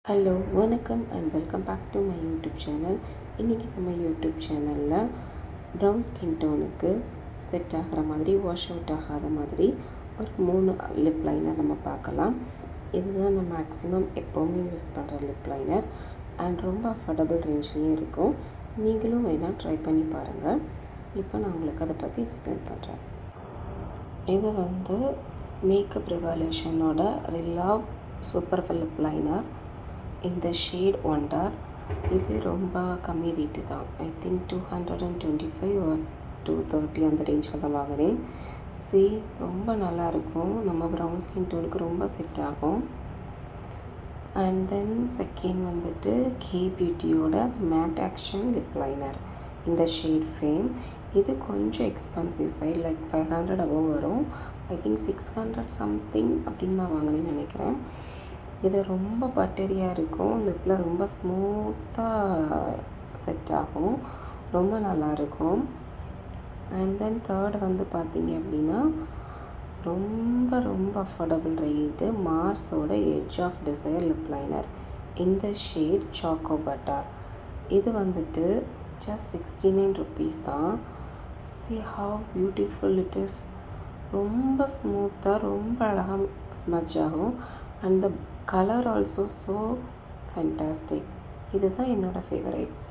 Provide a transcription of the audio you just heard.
Hello வணக்கம் and welcome back to my YouTube channel. இன்றைக்கி நம்ம யூடியூப் சேனலில் ப்ரௌன் ஸ்கின் டோனுக்கு செட் ஆகிற மாதிரி, வாஷ் அவுட் ஆகாத மாதிரி ஒரு 3 லிப் லைனர் நம்ம பார்க்கலாம். இதுதான் நான் மேக்ஸிமம் எப்போவுமே யூஸ் பண்ணுற லிப் லைனர் அண்ட் ரொம்ப அஃபோர்டபுள் ரேஞ்ச்லேயும் இருக்கும். நீங்களும் வேணால் ட்ரை பண்ணி பாருங்கள். இப்போ நான் உங்களுக்கு அதை பற்றி எக்ஸ்பிளைன் பண்ணுறேன். இது மேக்கப் ரெவல்யூஷனோட ரிலாவ் சூப்பர் லிப் லைனர். இந்த ஷேட் ஒண்டர். இது ரொம்ப கம்மி ரேட்டு தான். ஐ திங்க் 225 or 230 அந்த ரேஞ்சில் தான் வாங்கினேன். ரொம்ப நல்லாயிருக்கும். நம்ம ப்ரௌன் ஸ்கின் டோனுக்கு ரொம்ப செட் ஆகும். அண்ட் தென் செகண்ட் கே பியூட்டியோட மேட் ஆக்ஷன் லிப் லைனர். இந்த ஷேட் ஃபேம். இது கொஞ்சம் எக்ஸ்பென்சிவ் சைட், லைக் 500 above வரும். ஐ திங்க் 600 சம்திங் அப்படின்னு நான் வாங்கினேன்னு நினைக்கிறேன். இது ரொம்ப பட்டரியாக இருக்கும். லிப்பில் ரொம்ப ஸ்மூத்தாக செட் ஆகும். ரொம்ப நல்லாயிருக்கும். அண்ட் தென் தேர்ட் பார்த்தீங்க அப்படின்னா ரொம்ப அஃபோர்டபுள் ரேட்டு, மார்ஸோட edge of desire lip liner. இந்த ஷேட் சாக்கோ பட்டர். இது ஜஸ்ட் 69 rupees தான். See how beautiful it is. ரொம்ப ஸ்மூத்தாக, ரொம்ப அழகாக ஸ்மஜ் ஆகும். And the colour also so fantastic. இதுதான் என்னோடய ஃபேவரைட்ஸ்.